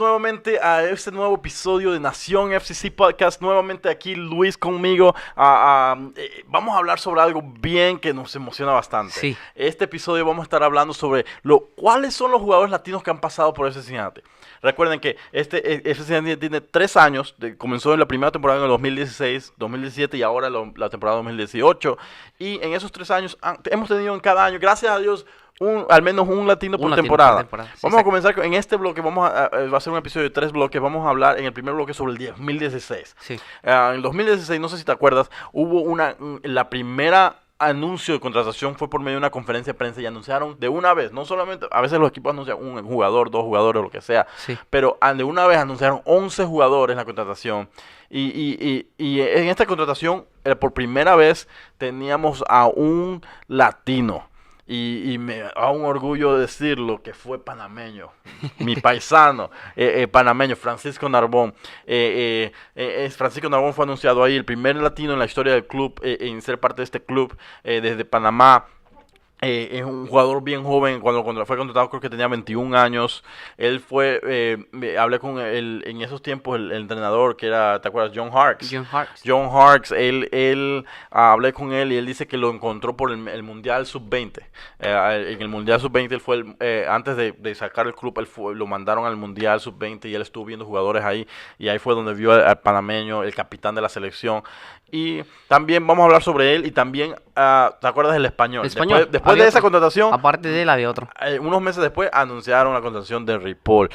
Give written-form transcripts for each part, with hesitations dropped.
nuevamente a este nuevo episodio de Nación FCC Podcast. Nuevamente aquí Luis conmigo. Vamos a hablar sobre algo bien que nos emociona bastante. Sí. Este episodio vamos a estar hablando sobre cuáles son los jugadores latinos que han pasado por FC Cincinnati. Recuerden que FC Cincinnati tiene 3 años. Comenzó en la primera temporada en el 2016, 2017 y ahora la temporada 2018. Y en esos 3 años hemos tenido en cada año, gracias a Dios, al menos un latino por temporada. Sí, vamos a comenzar en este bloque. Va a ser un episodio de 3 bloques. Vamos a hablar en el primer bloque sobre el 2016. Sí. En el 2016, no sé si te acuerdas, hubo la primera anuncio de contratación fue por medio de una conferencia de prensa y anunciaron de una vez, no solamente, a veces los equipos anuncian un jugador, 2 jugadores, lo que sea, sí, pero de una vez anunciaron 11 jugadores en la contratación. Y en esta contratación, por primera vez, teníamos a un latino. Y me da un orgullo decirlo, que fue panameño, mi paisano panameño, Francisco Narbón. Francisco Narbón fue anunciado ahí, el primer latino en la historia del club en ser parte de este club desde Panamá. Es un jugador bien joven. Cuando fue contratado creo que tenía 21 años. Él fue, hablé con él en esos tiempos, el entrenador que era, ¿te acuerdas? John Harkes. John Harkes, hablé con él y él dice que lo encontró por el Mundial Sub-20. En el Mundial Sub-20 él fue, antes de sacar el club, lo mandaron al Mundial Sub-20 y él estuvo viendo jugadores ahí. Y ahí fue donde vio al panameño, el capitán de la selección. Y también vamos a hablar sobre él y también, ¿te acuerdas del español? Después de esa contratación, aparte de él había otro. Unos meses después anunciaron la contratación de Ripoll.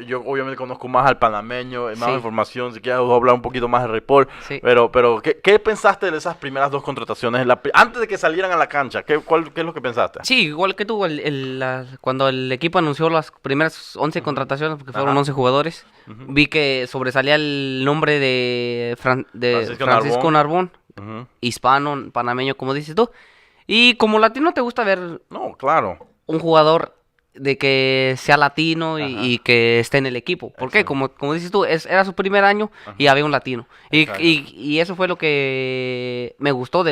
Yo obviamente conozco más al panameño, más información, si quieres hablar un poquito más de Ripoll. Sí. Pero ¿qué pensaste de esas primeras 2 contrataciones? Antes de que salieran a la cancha, ¿qué es lo que pensaste? Sí, igual que tú, cuando el equipo anunció las primeras 11 contrataciones, porque fueron 11 jugadores, vi que sobresalía el nombre de Francisco Narbón, hispano, panameño, como dices tú. Y como latino te gusta ver un jugador de que sea latino y que esté en el equipo. ¿Por qué? Como dices tú, era su primer año y había un latino. Y eso fue lo que me gustó de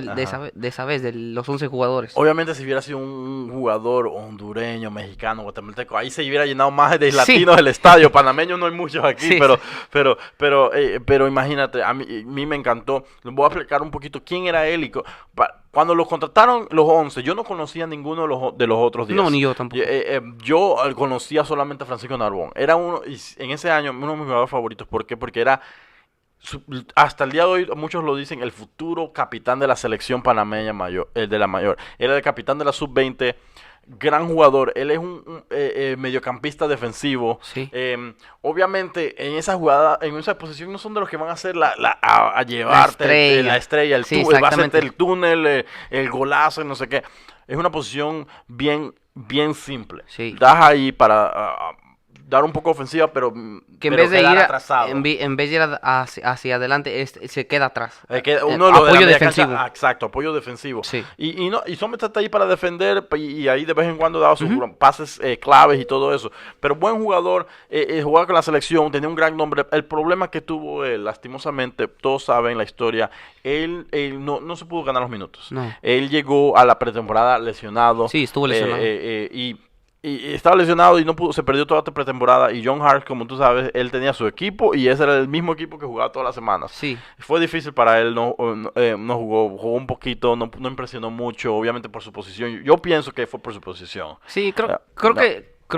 esa vez, de los 11 jugadores. Obviamente si hubiera sido un jugador hondureño, mexicano, guatemalteco, ahí se hubiera llenado más de latinos el estadio. Panameños no hay muchos aquí, pero imagínate, a mí me encantó. Les voy a explicar un poquito quién era él cuando los contrataron los 11, yo no conocía a ninguno de los otros 10. No, ni yo tampoco. Yo conocía solamente a Francisco Narbón. Era en ese año, uno de mis jugadores favoritos. ¿Por qué? Porque era, hasta el día de hoy, muchos lo dicen, el futuro capitán de la selección panameña mayor, de la mayor. Era el capitán de la sub-20. Gran jugador, él es un mediocampista defensivo. Sí. Obviamente en esa jugada, en esa posición no son de los que van a hacer a llevarte la estrella, va a hacerte el túnel, el golazo y no sé qué. Es una posición bien simple. Sí. Das ahí para dar un poco ofensiva, pero que en vez de ir atrasado. En vez de ir hacia adelante, se queda atrás. Apoyo defensivo. Exacto, apoyo defensivo. Sí. Y Sommer está ahí para defender y ahí de vez en cuando daba sus pases claves y todo eso. Pero buen jugador, jugaba con la selección, tenía un gran nombre. El problema que tuvo él, lastimosamente, todos saben la historia, él no se pudo ganar los minutos. No. Él llegó a la pretemporada lesionado. Sí, estuvo lesionado. Y estaba lesionado y no pudo, se perdió toda la pretemporada. Y John Hart, como tú sabes, él tenía su equipo y ese era el mismo equipo que jugaba todas las semanas. Sí. Fue difícil para él, no jugó un poquito, no impresionó mucho, obviamente por su posición. Yo pienso que fue por su posición. Sí, creo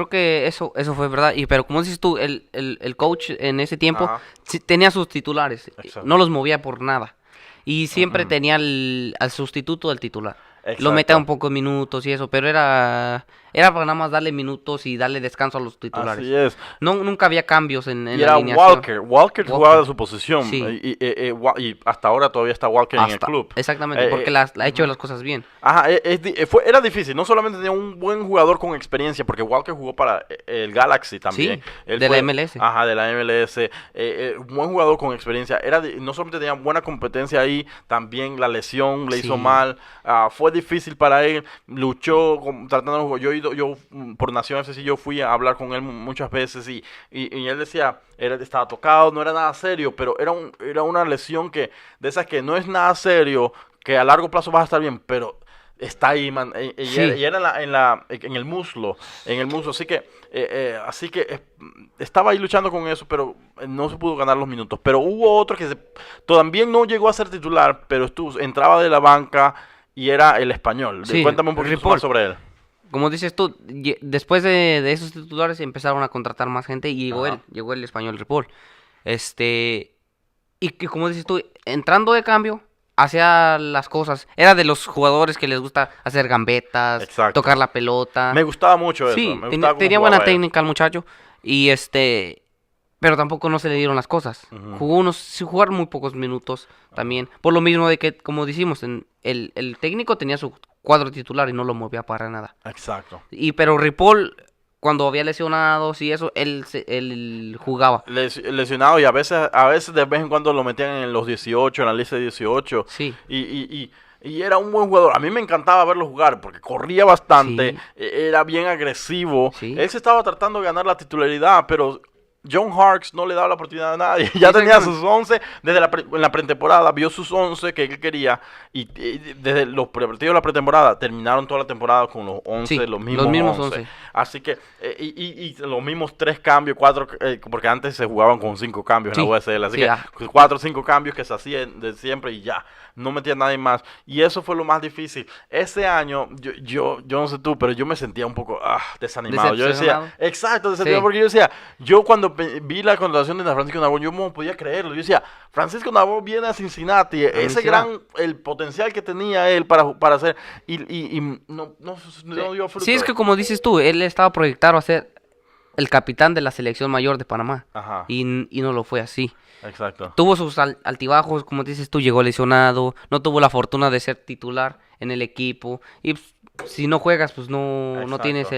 que eso fue verdad. Pero como dices tú, el coach en ese tiempo tenía sus titulares. Exacto. No los movía por nada. Y siempre tenía al sustituto del titular. Exacto. Lo metía un poco de minutos y eso, pero era para nada más darle minutos y darle descanso a los titulares. Así es. Nunca había cambios en la era alineación. Walker jugaba de su posición. Sí. Y hasta ahora todavía está Walker en el club. Exactamente, porque ha hecho las cosas bien. Era difícil. No solamente tenía un buen jugador con experiencia, porque Walker jugó para el Galaxy también. Sí, de la MLS. De la MLS. Un buen jugador con experiencia. No solamente tenía buena competencia ahí, también la lesión le hizo mal. Fue difícil para él. Luchó tratando de jugar. Yo por Nación FC yo fui a hablar con él muchas veces y él decía, estaba tocado, no era nada serio, pero era una lesión de esas que no es nada serio, que a largo plazo vas a estar bien, pero está ahí, man, y era en el muslo, así que estaba ahí luchando con eso, pero no se pudo ganar los minutos. Pero hubo otro que también no llegó a ser titular, pero entraba de la banca y era el español. Sí, cuéntame un poquito más sobre él. Como dices tú, después de esos titulares empezaron a contratar más gente y llegó el español Ripoll. Y que como dices tú, entrando de cambio, hacía las cosas. Era de los jugadores que les gusta hacer gambetas, tocar la pelota. Me gustaba mucho eso. Sí, tenía buena técnica el muchacho. Y pero tampoco no se le dieron las cosas. Jugaron muy pocos minutos también. Por lo mismo de que, como decimos, el técnico tenía su cuadro titular y no lo movía para nada. Exacto. Pero Ripoll, cuando había lesionados y eso, él jugaba. Lesionado y a veces de vez en cuando lo metían en los 18, en la lista de 18. Sí. Y era un buen jugador. A mí me encantaba verlo jugar porque corría bastante, era bien agresivo. Sí. Él se estaba tratando de ganar la titularidad, pero John Harkes no le daba la oportunidad a nadie. Ya tenía sus 11 en la pretemporada, vio sus 11 que él quería y desde los partidos de la pretemporada terminaron toda la temporada con los 11, los mismos 11. Así que, y los mismos 3 cambios, 4, porque antes se jugaban con 5 cambios en la USL, así que 4 o 5 cambios que se hacían de siempre y ya, no metía nadie más. Y eso fue lo más difícil. Ese año, yo no sé tú, pero yo me sentía un poco desanimado. Yo decía, desanimado porque yo decía, yo cuando vi la contratación de Francisco Narbonne, yo no podía creerlo. Yo decía, Francisco Narbonne viene a Cincinnati, el potencial que tenía él para hacer, y no dio fruto. Sí, es que como dices tú, él estaba proyectado a ser el capitán de la selección mayor de Panamá. Ajá. Y no lo fue así. Exacto. Tuvo sus altibajos, como dices tú, llegó lesionado, no tuvo la fortuna de ser titular en el equipo, y si no juegas, pues no tienes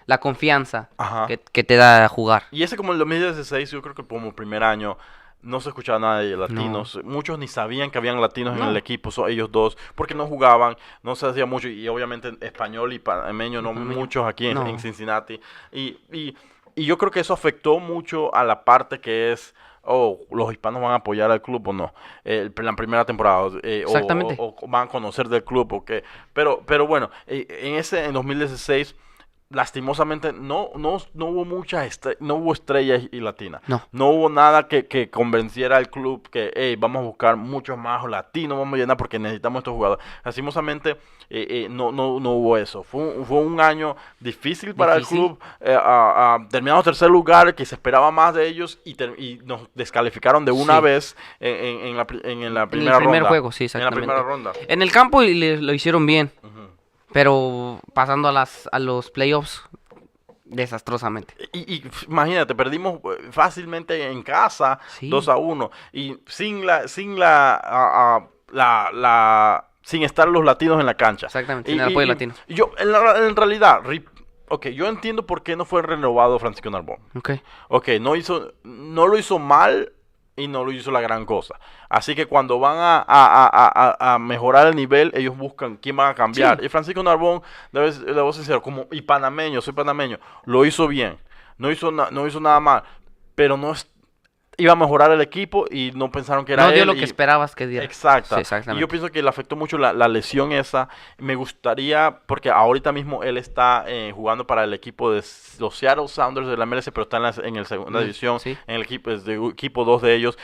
la confianza que te da jugar. Y ese como el 2016, yo creo que como primer año, no se escuchaba nada de latinos. No. Muchos ni sabían que habían latinos en el equipo, ellos dos, porque no jugaban, no se hacía mucho, y obviamente español y panameño, no muchos aquí en Cincinnati. Y yo creo que eso afectó mucho a la parte que es, los hispanos van a apoyar al club o no, en la primera temporada, Exactamente. O van a conocer del club, o qué. Pero bueno, en 2016, lastimosamente no hubo no hubo estrellas y latinas. No hubo nada que convenciera al club que vamos a buscar muchos más latinos, vamos a llenar porque necesitamos estos jugadores. Lastimosamente no hubo eso. Fue un año difícil para el club. Terminamos tercer lugar, que se esperaba más de ellos, y nos descalificaron de una vez en la primera ronda. En el primer juego, sí, exactamente. En la primera ronda. En el campo lo hicieron bien. Pero pasando a los playoffs, desastrosamente. Y imagínate, perdimos fácilmente en casa, 2-1, y sin estar los latinos en la cancha. Exactamente, sin el apoyo latino. Yo, en realidad, yo entiendo por qué no fue renovado Francisco Narbonne. No lo hizo mal y no lo hizo la gran cosa. Así que cuando van a mejorar el nivel, ellos buscan quién van a cambiar. Y Francisco Narbonne, le voy a ser sincero, soy panameño, lo hizo bien. No hizo nada mal, pero iba a mejorar el equipo y no pensaron que era él. No dio lo que esperabas que diera. Exacto. Sí, exactamente. Y yo pienso que le afectó mucho la lesión esa. Me gustaría, porque ahorita mismo él está jugando para el equipo de los Seattle Sounders de la MLS, pero está en la segunda división, en el equipo 2 de ellos.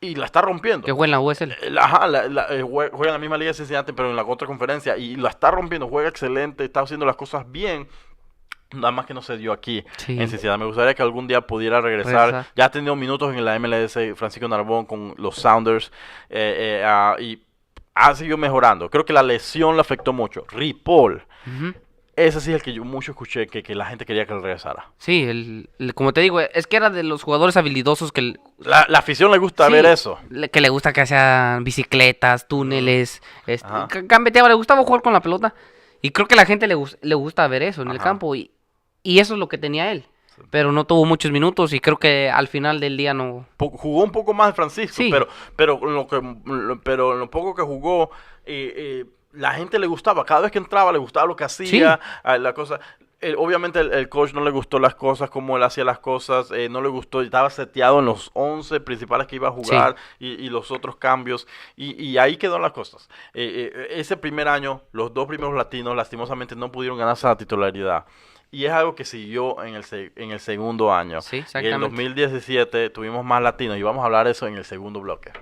Y la está rompiendo. Que juega en la USL. Juega en la misma liga de Cincinnati, pero en la otra conferencia. Y la está rompiendo, juega excelente, está haciendo las cosas bien. Nada más que no se dio aquí en Cincinnati. Me gustaría que algún día pudiera regresar. Ya ha tenido minutos en la MLS Francisco Narbonne con los Sounders. Y ha seguido mejorando. Creo que la lesión le afectó mucho. Ripoll. Ese sí es el que yo mucho escuché, que la gente quería que él regresara. Sí, como te digo, es que era de los jugadores habilidosos que... La afición le gusta ver eso. Que le gusta que hacían bicicletas, túneles, gambeteaba, le gustaba jugar con la pelota. Y creo que a la gente le gusta ver eso en el campo. Y eso es lo que tenía él. Pero no tuvo muchos minutos y creo que al final del día no... Jugó un poco más de Francisco, pero lo poco que jugó... la gente le gustaba, cada vez que entraba le gustaba lo que hacía, la cosa. Obviamente el coach no le gustó las cosas, como él hacía las cosas, no le gustó, estaba seteado en los 11 principales que iba a jugar y los otros cambios, y ahí quedaron las cosas. Ese primer año, los 2 primeros latinos lastimosamente no pudieron ganarse la titularidad. Y es algo que siguió en el segundo año. Sí, en el 2017 tuvimos más latinos y vamos a hablar de eso en el segundo bloque.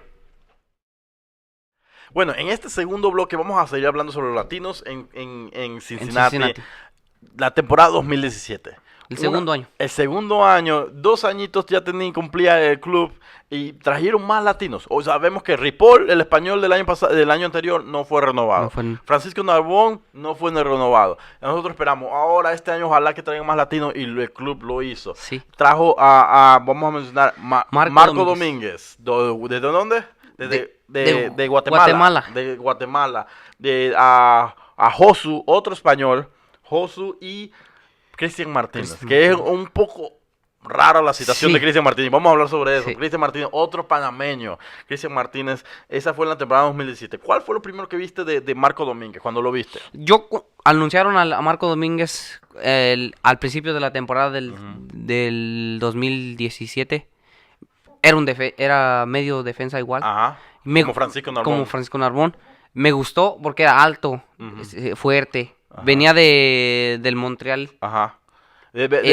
Bueno, en este segundo bloque vamos a seguir hablando sobre los latinos en Cincinnati. La temporada 2017. El segundo año. El segundo año, 2 añitos ya cumplía el club y trajeron más latinos. O sea, vemos que Ripoll, el español del año anterior, no fue renovado. Francisco Narbonne no fue renovado. Nosotros esperamos, ahora este año ojalá que traigan más latinos y el club lo hizo. Sí. Trajo vamos a mencionar, Marco Domínguez. ¿Desde dónde? De Guatemala. De Guatemala. A Josu, otro español. Josu y Cristian Martínez, que es un poco rara la situación de Cristian Martínez. Vamos a hablar sobre eso. Cristian Martínez, otro panameño. Cristian Martínez, esa fue en la temporada 2017. ¿Cuál fue lo primero que viste de Marco Domínguez cuando lo viste? Anunciaron a Marco Domínguez al principio de la temporada del 2017. Era medio defensa igual. Ajá. Como Francisco Narbonne. Me gustó porque era alto, fuerte. Ajá. Venía del Montreal. Ajá.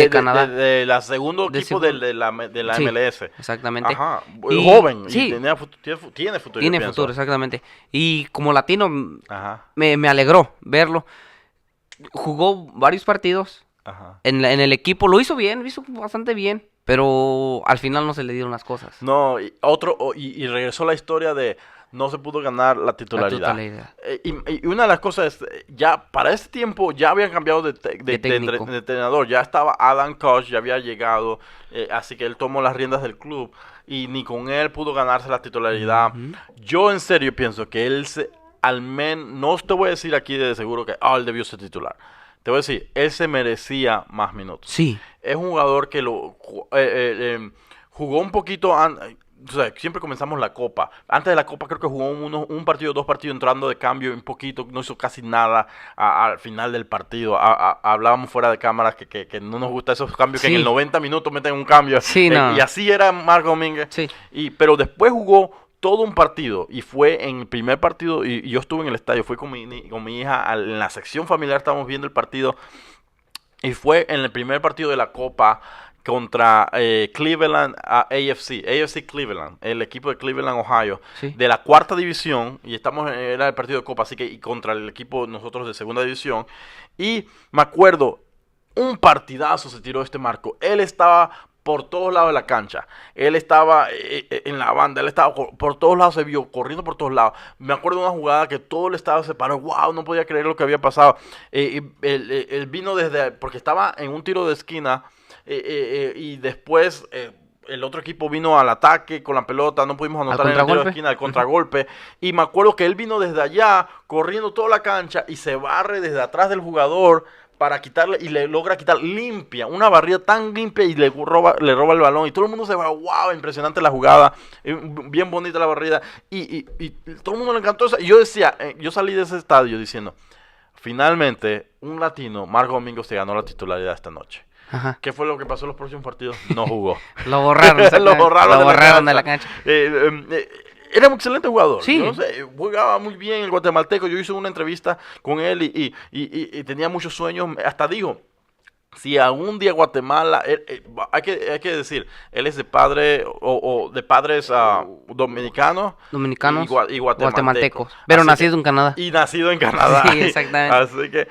Canadá. De la segundo equipo de la MLS. Exactamente. Ajá. Joven. Y tiene futuro. Tiene futuro, exactamente. Y como latino, me alegró verlo. Jugó varios partidos. Ajá. En el equipo. Lo hizo bastante bien. Pero al final no se le dieron las cosas. No, y regresó la historia de no se pudo ganar la titularidad. Y una de las cosas es, ya para ese tiempo ya habían cambiado de entrenador. Ya estaba Adam Koch, ya había llegado, así que él tomó las riendas del club y ni con él pudo ganarse la titularidad. Yo en serio pienso que él al menos, no te voy a decir aquí de seguro que él debió ser titular. Te voy a decir, él se merecía más minutos. Sí. Es un jugador que jugó un poquito, o sea, siempre comenzamos la Copa. Antes de la Copa creo que jugó un partido, 2 partidos entrando de cambio un poquito, no hizo casi nada al final del partido. Hablábamos fuera de cámara que no nos gusta esos cambios, que en el 90 minutos meten un cambio. Sí, no. Y así era Marco Domínguez. Sí. Pero después jugó todo un partido y fue en el primer partido y yo estuve en el estadio, fui con mi hija en la sección familiar, estábamos viendo el partido y fue en el primer partido de la Copa contra Cleveland AFC Cleveland, el equipo de Cleveland, Ohio, de la 4ª división, y era el partido de Copa, así que y contra el equipo nosotros de 2ª división, y me acuerdo, un partidazo se tiró Marco, él estaba por todos lados de la cancha, él estaba en la banda, él estaba por todos lados, se vio corriendo por todos lados. Me acuerdo de una jugada que todo el estado se paró, wow, no podía creer lo que había pasado. Él vino porque estaba en un tiro de esquina y después el otro equipo vino al ataque con la pelota, no pudimos anotar en el tiro de esquina, al contragolpe, y me acuerdo que él vino desde allá, corriendo toda la cancha y se barre desde atrás del jugador para quitarle, y le logra quitar limpia, una barrida tan limpia, y le roba el balón, y todo el mundo se va, wow, impresionante la jugada, bien bonita la barrida, y todo el mundo le encantó eso. Y yo decía, yo salí de ese estadio diciendo, finalmente, un latino, Marco Domínguez, se ganó la titularidad esta noche. Ajá. ¿Qué fue lo que pasó en los próximos partidos? No jugó. Lo borraron. Lo borraron de la cancha. Era un excelente jugador. Sí. Yo no sé, jugaba muy bien el guatemalteco. Yo hice una entrevista con él y tenía muchos sueños. Hasta dijo, si algún día Guatemala, hay que decir, él es de padre o de padres dominicanos y guatemaltecos. Pero nacido en Canadá. Y nacido en Canadá. Sí, exactamente. Así que,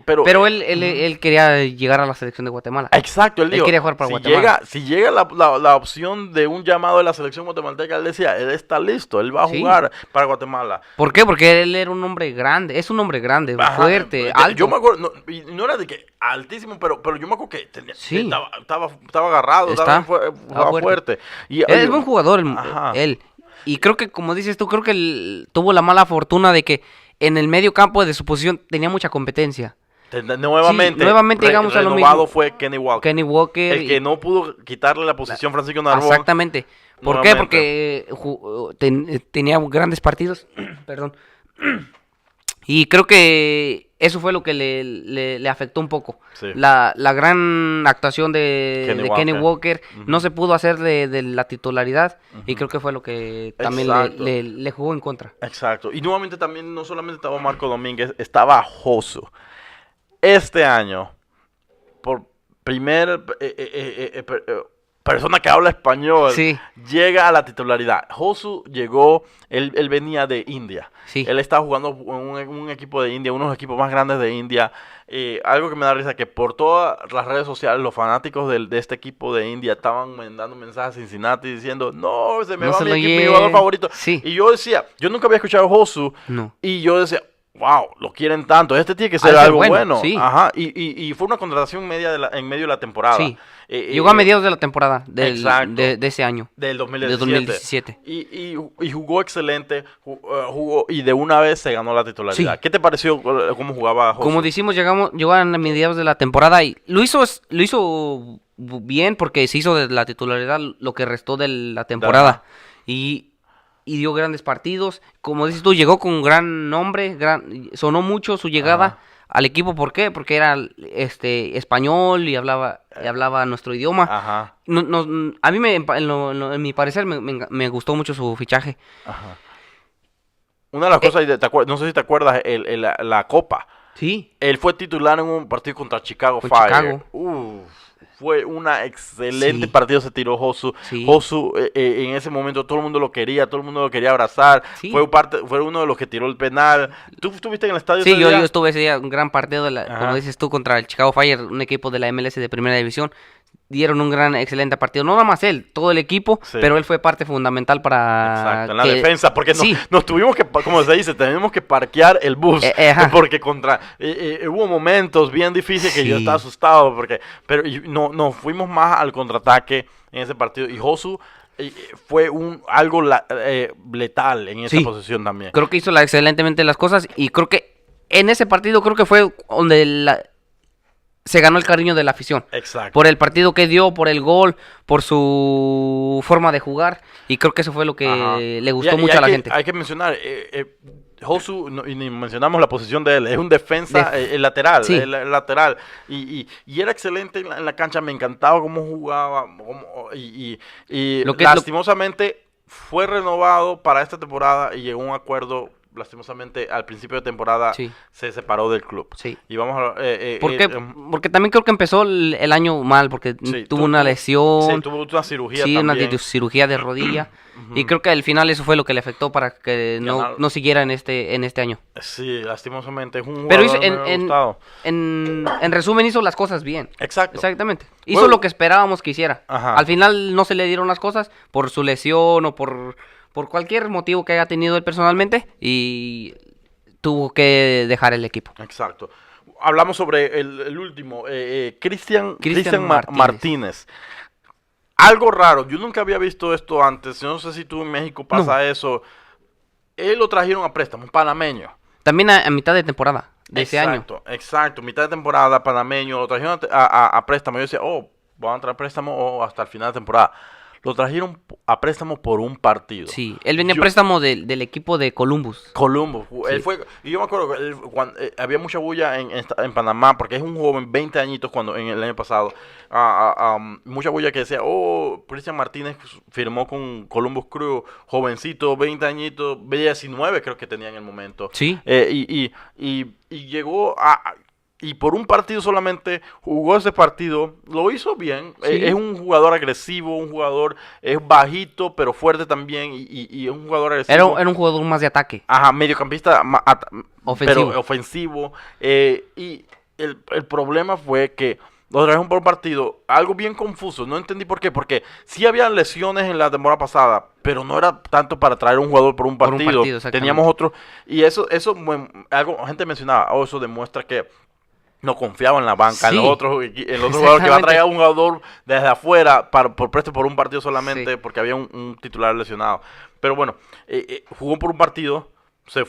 pero él quería llegar a la selección de Guatemala. Exacto, él dijo, quería jugar para Guatemala. Si llega la opción de un llamado de la selección guatemalteca, él decía, él está listo, él va a jugar para Guatemala. ¿Por qué? Porque él era un hombre grande, es un hombre grande, fuerte, alto. Yo me acuerdo, no era de que altísimo, pero yo me acuerdo que estaba agarrado, estaba fuerte. Es buen jugador él. Y creo que, como dices tú, creo que él tuvo la mala fortuna de que en el medio campo de su posición tenía mucha competencia. Nuevamente llegamos a lo mismo. Fue Kenny Walker. El que no pudo quitarle la posición Francisco Narbonne. Exactamente. ¿Por qué? Porque tenía grandes partidos. Perdón. Y creo que eso fue lo que le afectó un poco. Sí. La gran actuación de Kenny Walker no se pudo hacer de la titularidad y creo que fue lo que también le jugó en contra. Exacto. Y nuevamente también no solamente estaba Marco Domínguez, estaba Josu. Este año, por primer persona que habla español, llega a la titularidad. Josu llegó, él venía de India. Sí. Él estaba jugando en un equipo de India, uno de los equipos más grandes de India. Algo que me da risa, que por todas las redes sociales, los fanáticos de este equipo de India estaban mandando mensajes a Cincinnati diciendo, no, se me va mi jugador favorito. Sí. Y yo decía, yo nunca había escuchado a Josu. No. Y yo decía, wow, lo quieren tanto. Este tiene que ser algo bueno. Sí. Ajá. Y fue una contratación en medio de la temporada. Sí. Llegó a mediados de la temporada de ese año. Del 2017. Y jugó excelente. Jugó y de una vez se ganó la titularidad. Sí. ¿Qué te pareció cómo jugaba Josu? Como decimos, llegó a mediados de la temporada y lo hizo bien porque se hizo de la titularidad lo que restó de la temporada. Y dio grandes partidos. Como dices tú, llegó con un gran nombre, sonó mucho su llegada al equipo. ¿Por qué? Porque era español y hablaba nuestro idioma. Ajá. A mí, en mi parecer, me gustó mucho su fichaje. Ajá. Una de las cosas, no sé si te acuerdas, la Copa. Sí. Él fue titular en un partido contra Chicago Fire. Fue una excelente partido, se tiró Josu. Sí. Josu, en ese momento todo el mundo lo quería abrazar. Sí. Fue uno de los que tiró el penal. ¿Tú estuviste en el estadio? Sí, yo estuve ese día, un gran partido, como dices tú, contra el Chicago Fire, un equipo de la MLS de primera división. Dieron un excelente partido, no nada más él, todo el equipo, pero él fue parte fundamental para... Exacto, en la defensa, porque nos tuvimos que, como se dice, tenemos que parquear el bus, porque hubo momentos bien difíciles que yo estaba asustado, pero nos fuimos más al contraataque en ese partido, y Josu fue algo letal en esa posición también. Creo que hizo excelentemente las cosas, y creo que en ese partido fue donde se ganó el cariño de la afición. Exacto. Por el partido que dio, por el gol, por su forma de jugar. Y creo que eso fue lo que le gustó mucho a la gente. Hay que mencionar, Josu, y ni mencionamos la posición de él, es un defensa lateral. Sí. Lateral. Y era excelente en la cancha, me encantaba cómo jugaba. Lastimosamente fue renovado para esta temporada y llegó a un acuerdo. Lastimosamente al principio de temporada se separó del club. Sí. Y vamos a porque también creo que empezó el año mal, porque tuvo una lesión. Sí, tuvo una cirugía también. Sí, una cirugía de rodilla. Y creo que al final eso fue lo que le afectó para que no siguiera en este año. Sí, lastimosamente es un jugador en resumen hizo las cosas bien. Exacto. Exactamente. Hizo lo que esperábamos que hiciera. Ajá. Al final no se le dieron las cosas por su lesión o por cualquier motivo que haya tenido él personalmente, y tuvo que dejar el equipo. Exacto. Hablamos sobre el último, Cristian Martínez. Algo raro, yo nunca había visto esto antes, no sé si tú en México pasa eso. Él lo trajeron a préstamo, un panameño. También a mitad de temporada de ese año. Exacto, mitad de temporada, panameño, lo trajeron a préstamo. Yo decía, van a traer préstamo hasta el final de temporada. Lo trajeron a préstamo por un partido. Sí, él venía a préstamo del equipo de Columbus. Él fue, y yo me acuerdo que había mucha bulla en Panamá, porque es un joven, 20 añitos en el año pasado. Mucha bulla que decía, Cristian Martínez firmó con Columbus Crew, jovencito, 20 añitos, 19 creo que tenía en el momento. Sí. Y llegó y por un partido solamente jugó ese partido, lo hizo bien. Sí. Es un jugador agresivo, es bajito pero fuerte también, y es un jugador agresivo. Era un jugador más de ataque. Ajá, mediocampista ofensivo. Pero ofensivo. Y el problema fue que lo trajeron por un partido, algo bien confuso, no entendí por qué, porque sí había lesiones en la temporada pasada, pero no era tanto para traer un jugador por un partido. Teníamos otro, y eso gente mencionaba, eso demuestra que no confiaba en la banca, en el otro jugador que va a traer a un jugador desde afuera por un partido solamente, porque había un titular lesionado. Pero bueno, jugó por un partido,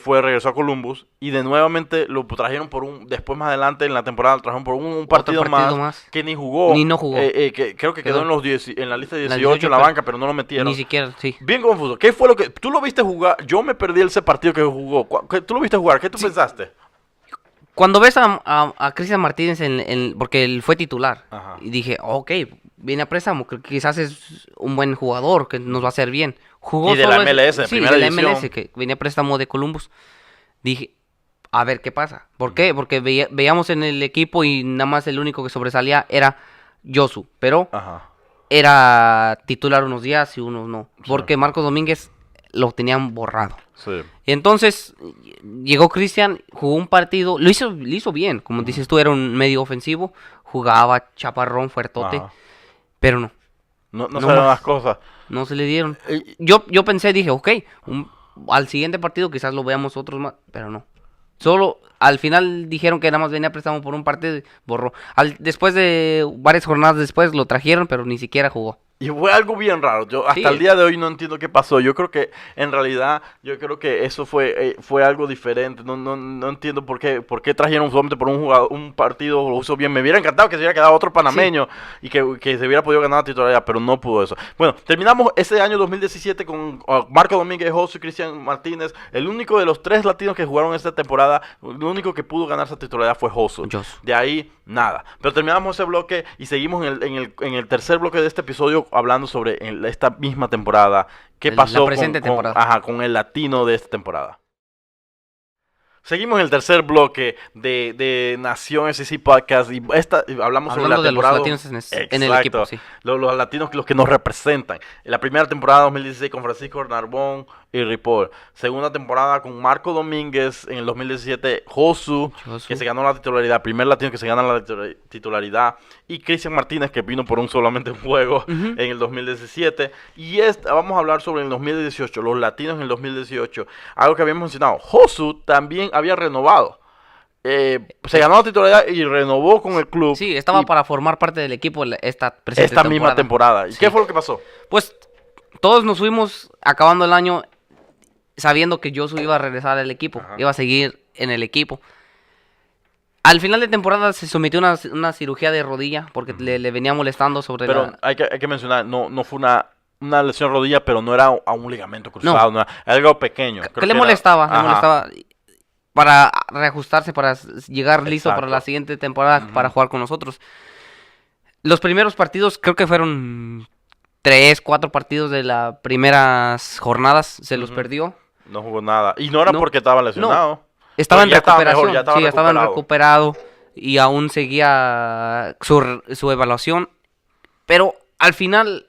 regresó a Columbus, y de nuevamente lo trajeron después más adelante en la temporada, lo trajeron por un partido más que ni jugó. Ni no jugó. Que creo que quedó en la lista de 18 en la banca, pero no lo metieron. Ni siquiera, sí. Bien confuso. ¿Qué fue lo que tú lo viste jugar? Yo me perdí ese partido que jugó. ¿Tú lo viste jugar? ¿Qué tú pensaste? Cuando ves a Cristian Martínez, porque él fue titular, Ajá. y dije, ok, viene a préstamo, quizás es un buen jugador, que nos va a hacer bien. Jugó y de la MLS, sí, de la MLS, que venía a préstamo de Columbus. Dije, a ver qué pasa. ¿Por qué? Porque veíamos en el equipo y nada más el único que sobresalía era Josu, pero era titular unos días y unos no. Porque Marcos Domínguez lo tenían borrado. Sí. Entonces, llegó Cristian, jugó un partido, lo hizo bien, como dices tú, era un medio ofensivo, jugaba chaparrón, fuertote, pero no. No se dieron las cosas. No se le dieron. Yo pensé, dije, ok, al siguiente partido quizás lo veamos otros más, pero no. Solo al final dijeron que nada más venía préstamo por un partido y borró. Después de varias jornadas después lo trajeron, pero ni siquiera jugó. Y fue algo bien raro. Yo hasta el día de hoy no entiendo qué pasó. Yo creo que en realidad eso fue algo diferente. No entiendo por qué trajeron solamente por un partido, lo usó bien. Me hubiera encantado que se hubiera quedado otro panameño y que se hubiera podido ganar la titularidad, pero no pudo eso. Bueno, terminamos ese año 2017 con Marco Domínguez, Josu y Cristian Martínez. El único de los 3 latinos que jugaron esta temporada, el único que pudo ganar esa titularidad fue Josu. De ahí, nada. Pero terminamos ese bloque y seguimos en el tercer bloque de este episodio hablando sobre esta misma temporada. ¿Qué pasó con el latino de esta temporada? Seguimos en el tercer bloque de Nación SEC Podcast y hablamos sobre la temporada. De los latinos en el equipo, sí. Los latinos, los que nos representan. En la primera temporada 2016 con Francisco Narbón y Ripoll. Segunda temporada con Marco Domínguez en el 2017, Josu, que se ganó la titularidad. Primer latino que se gana la titularidad. Y Cristian Martínez, que vino por solamente un juego en el 2017. Y vamos a hablar sobre el 2018, los latinos en el 2018. Algo que habíamos mencionado. Josu también había renovado. Se ganó la titularidad y renovó con el club. Sí, estaba para formar parte del equipo esta misma temporada. ¿Y qué fue lo que pasó? Pues todos nos fuimos acabando el año sabiendo que Josu iba a regresar al equipo, iba a seguir en el equipo. Al final de temporada se sometió a una cirugía de rodilla porque le venía molestando Pero hay que mencionar, no fue una lesión de rodilla, pero no era a un ligamento cruzado, no, era algo pequeño. Que le molestaba, para reajustarse, para llegar listo para la siguiente temporada, para jugar con nosotros. Los primeros partidos, creo que fueron 3, 4 partidos de las primeras jornadas, se los perdió. No jugó nada. Y no era porque estaba lesionado. No. Estaba en recuperación. Estaba recuperado y aún seguía su evaluación. Pero al final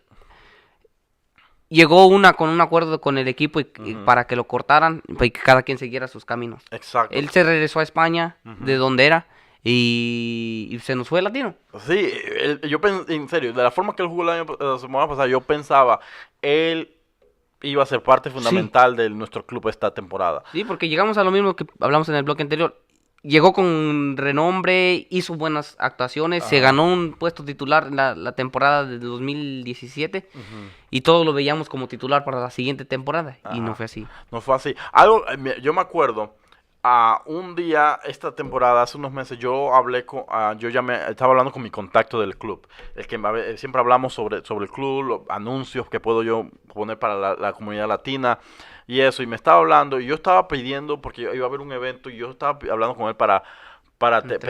llegó con un acuerdo con el equipo y para que lo cortaran y que cada quien siguiera sus caminos. Exacto. Él se regresó a España, de donde era, y se nos fue el latino. Sí, yo pensé, en serio, de la forma que él jugó la semana pasada, yo pensaba, él iba a ser parte fundamental de nuestro club esta temporada. Sí, porque llegamos a lo mismo que hablamos en el bloque anterior. Llegó con renombre, hizo buenas actuaciones, se ganó un puesto titular en la temporada de 2017 y todos lo veíamos como titular para la siguiente temporada y no fue así. No fue así. Yo me acuerdo, un día esta temporada, hace unos meses, yo hablé estaba hablando con mi contacto del club, el que siempre hablamos sobre el club, los anuncios que puedo yo poner para la comunidad latina y eso, y me estaba hablando y yo estaba pidiendo, porque iba a haber un evento y yo estaba hablando con él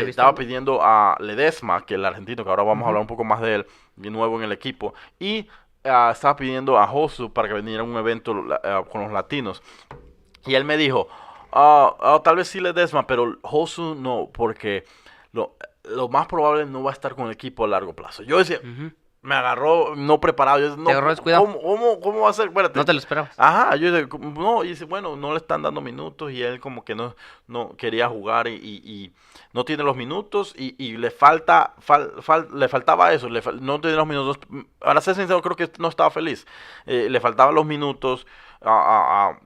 estaba pidiendo a Ledesma, que es el argentino, que ahora vamos a hablar un poco más de él, de nuevo en el equipo, y estaba pidiendo a Josu para que viniera a un evento con los latinos, y él me dijo, tal vez sí Ledesma, pero Josu no, porque lo más probable no va a estar con el equipo a largo plazo. Yo decía, me agarró no preparado. Yo decía, te agarró descuidado. ¿Cómo va a ser? Espérate. No te lo esperabas. Ajá, yo decía, no, y dice, bueno, no le están dando minutos y él como que no quería jugar y no tiene los minutos y le faltaba eso, no tiene los minutos. Para ser sincero, creo que no estaba feliz. Le faltaban los minutos.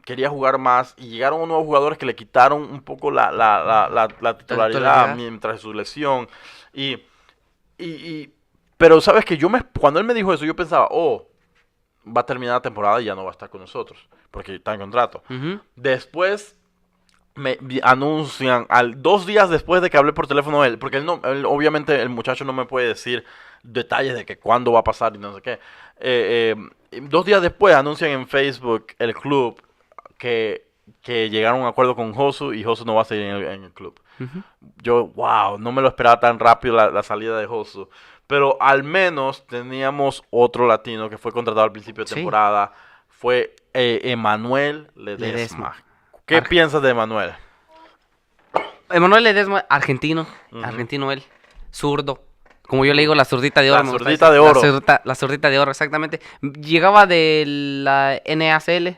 Quería jugar más y llegaron nuevos jugadores que le quitaron un poco la titularidad mientras su lesión pero sabes que cuando él me dijo eso yo pensaba, va a terminar la temporada y ya no va a estar con nosotros porque está en contrato. Después me anuncian 2 días después de que hablé por teléfono porque él obviamente el muchacho no me puede decir detalles de que cuándo va a pasar y no sé qué. 2 días después anuncian en Facebook el club que llegaron a un acuerdo con Josu y Josu no va a seguir en el club. Yo, wow, no me lo esperaba tan rápido la salida de Josu. Pero al menos teníamos otro latino que fue contratado al principio de temporada. Fue Emmanuel Ledesma. ¿Qué piensas de Emmanuel? Emmanuel Ledesma, argentino él, zurdo. Como yo le digo, la zurdita de oro. La zurdita de oro. La zurdita de oro, exactamente. Llegaba de la NACL,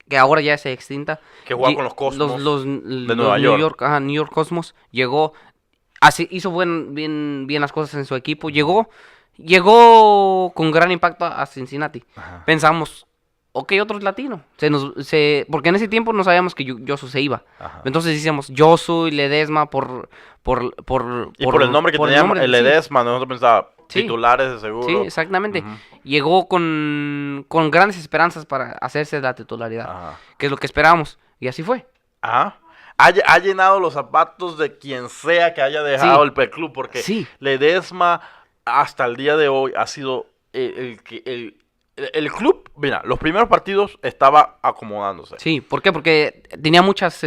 que ahora ya es extinta. Que jugaba con los Cosmos de Nueva York. New York Cosmos. Llegó, así hizo bien las cosas en su equipo. Llegó con gran impacto a Cincinnati. Pensamos, ok, otro latino. Porque en ese tiempo no sabíamos que Josu se iba. Entonces decíamos Josu y Ledesma por el nombre que teníamos, el Ledesma, nosotros pensábamos titulares de seguro. Sí, exactamente. Llegó con grandes esperanzas para hacerse la titularidad, que es lo que esperábamos, y así fue. Ha llenado los zapatos de quien sea que haya dejado el club, porque Ledesma hasta el día de hoy ha sido el club, mira, los primeros partidos estaba acomodándose. Sí, ¿por qué? Porque tenía muchas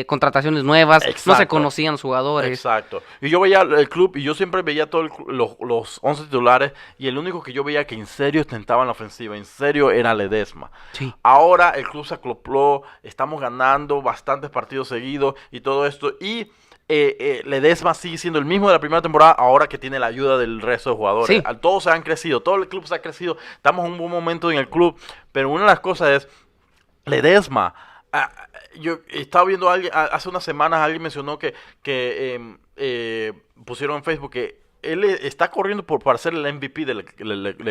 contrataciones nuevas, no se conocían los jugadores. Exacto. Y yo veía el club y yo siempre veía todos los 11 titulares y el único que yo veía que en serio tentaba en la ofensiva, en serio era Ledesma. Sí. Ahora el club se acopló, estamos ganando bastantes partidos seguidos y todo esto y Ledesma sigue siendo el mismo de la primera temporada ahora que tiene la ayuda del resto de jugadores. Sí. Todos se han crecido, todo el club se ha crecido, estamos en un buen momento en el club, pero una de las cosas es Ledesma. Yo estaba viendo hace unas semanas alguien mencionó que pusieron en Facebook que él está corriendo para ser el MVP del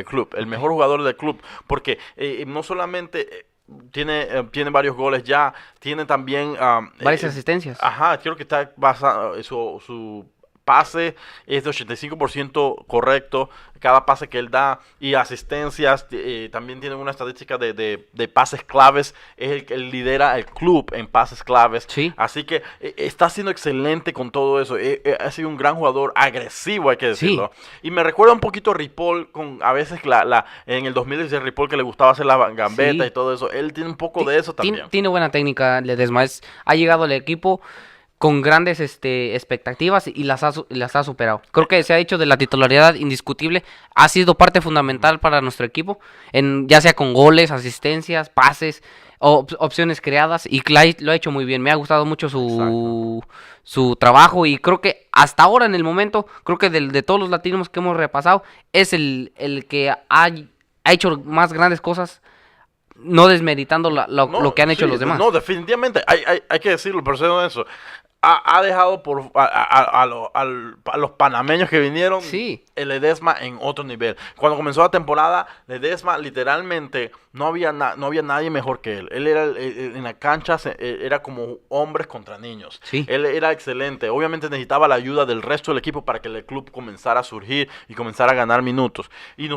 club, el mejor jugador del club, porque no solamente tiene varios goles ya, tiene también varias asistencias. Creo que está basado su pase es de 85% correcto, cada pase que él da, y asistencias, también tiene una estadística de pases claves, es él lidera el club en pases claves, así que está siendo excelente con todo eso, ha sido un gran jugador, agresivo hay que decirlo, y me recuerda un poquito a Ripoll, a veces en el 2016 Ripoll que le gustaba hacer la gambeta y todo eso, él tiene un poco de eso también. Tiene buena técnica Ledesma, ha llegado al equipo con grandes expectativas y las ha superado. Creo que se ha hecho de la titularidad indiscutible, ha sido parte fundamental para nuestro equipo, ya sea con goles, asistencias, pases, opciones creadas, y lo ha hecho muy bien. Me ha gustado mucho su trabajo, y creo que hasta ahora en el momento, creo que de todos los latinos que hemos repasado, es el que ha hecho más grandes cosas, no desmeritando lo que han hecho los demás. No, definitivamente, hay que decirlo, pero eso eso. Ha dejado a los panameños que vinieron el Ledesma en otro nivel. Cuando comenzó la temporada, Ledesma literalmente no había nadie mejor que él. Él era en la cancha, era como hombres contra niños. Él era excelente. Obviamente necesitaba la ayuda del resto del equipo para que el club comenzara a surgir y comenzara a ganar minutos. Y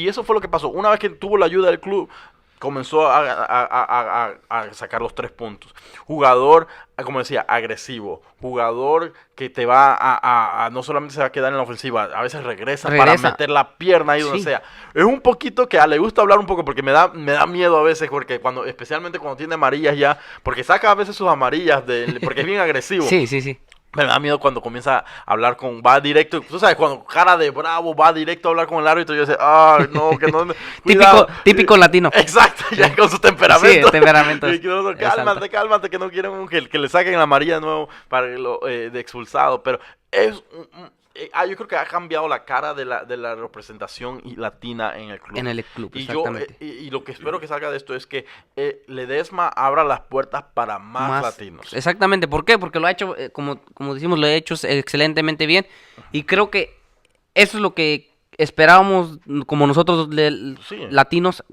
eso fue lo que pasó. Una vez que tuvo la ayuda del club, comenzó a sacar los 3 puntos. Jugador, como decía, agresivo. Jugador que te va no solamente se va a quedar en la ofensiva, a veces regresa. Para meter la pierna ahí donde sea. Es un poquito que le gusta hablar un poco porque me da miedo a veces, porque especialmente cuando tiene amarillas ya, porque saca a veces sus amarillas porque es bien agresivo. Sí. Me da miedo cuando comienza a hablar va directo, tú sabes, cuando cara de bravo va directo a hablar con el árbitro y yo sé, no, que no, típico latino. Exacto, ya con su temperamento. Sí, temperamento. Cálmate, que no quieren que le saquen la amarilla de nuevo para de expulsado, pero es yo creo que ha cambiado la cara de la representación latina en el club. En el club, y exactamente. Y lo que espero que salga de esto es que Ledesma abra las puertas para más latinos. Exactamente, ¿por qué? Porque lo ha hecho, como decimos, lo ha hecho excelentemente bien. Y creo que eso es lo que esperábamos como nosotros latinos.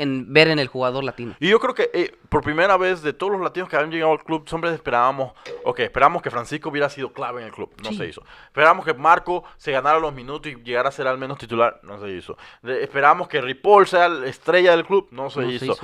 Ver en el jugador latino. Y yo creo que por primera vez de todos los latinos que han llegado al club, siempre esperábamos que Francisco hubiera sido clave en el club, no se hizo. Esperábamos que Marco se ganara los minutos y llegara a ser al menos titular, no se hizo. Esperábamos que Ripoll sea la estrella del club, no se hizo.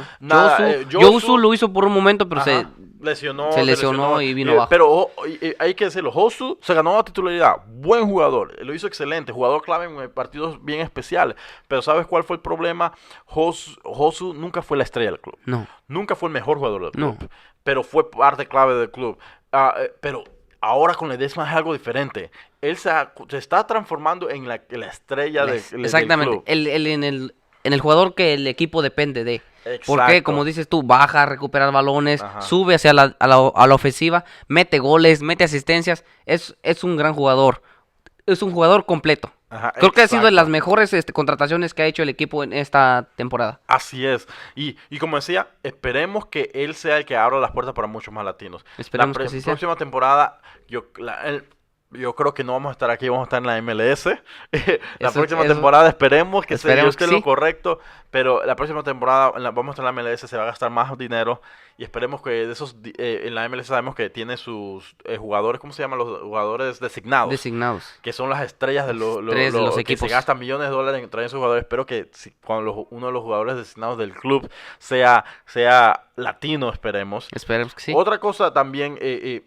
Josu lo hizo por un momento, pero se lesionó y vino abajo. Pero hay que decirlo, Josu se ganó la titularidad, buen jugador, lo hizo excelente, jugador clave en partidos bien especiales, pero ¿sabes cuál fue el problema? Josu nunca fue la estrella del club. No. Nunca fue el mejor jugador del club. Pero fue parte clave del club. Pero ahora con Ledesma es algo diferente. Él se está transformando en la estrella exactamente, del club. En el jugador que el equipo depende de. Exacto. Porque, como dices tú, baja a recuperar balones, sube hacia a la ofensiva, mete goles, mete asistencias. Es un gran jugador. Es un jugador completo. Creo que ha sido de las mejores contrataciones que ha hecho el equipo en esta temporada. Así es. Y como decía, esperemos que él sea el que abra las puertas para muchos más latinos. Esperemos que sí sea. La próxima temporada, yo creo que no vamos a estar aquí, vamos a estar en la MLS. La próxima temporada esperemos que sea lo correcto, pero la próxima temporada vamos a estar en la MLS, se va a gastar más dinero y esperemos que de esos, en la MLS sabemos que tiene sus jugadores, ¿cómo se llaman? Los jugadores designados. Que son las estrellas de los equipos. Que se gastan millones de dólares en traer esos jugadores. Espero que cuando uno de los jugadores designados del club sea latino, esperemos. Esperemos que sí. Otra cosa también... y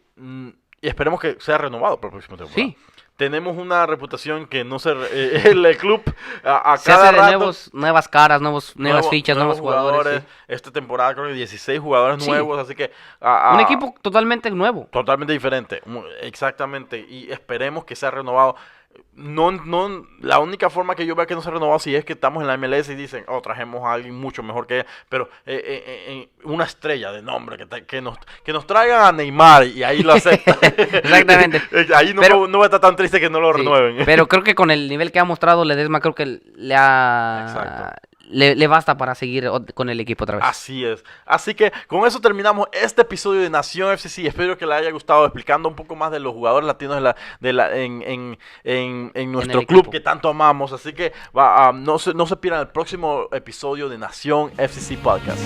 esperemos que sea renovado para la próxima temporada. Sí. Tenemos una reputación que no se... el club a se cada hace de rato... nuevas caras, nuevas fichas, nuevos jugadores. Sí. Esta temporada creo que 16 jugadores nuevos, así que... un equipo totalmente nuevo. Totalmente diferente, exactamente. Y esperemos que sea renovado. No, la única forma que yo vea que no se ha renovado si es que estamos en la MLS y dicen, trajemos a alguien mucho mejor que ella, pero una estrella de nombre, que nos traigan a Neymar y ahí lo aceptan. Exactamente. Ahí no va a estar tan triste que no lo renueven. Pero creo que con el nivel que ha mostrado Ledesma, creo que le basta para seguir con el equipo otra vez. Así es. Así que con eso terminamos este episodio de Nación FCC. Espero que les haya gustado explicando un poco más de los jugadores latinos en nuestro club que tanto amamos. Así que no se pierdan el próximo episodio de Nación FCC Podcast.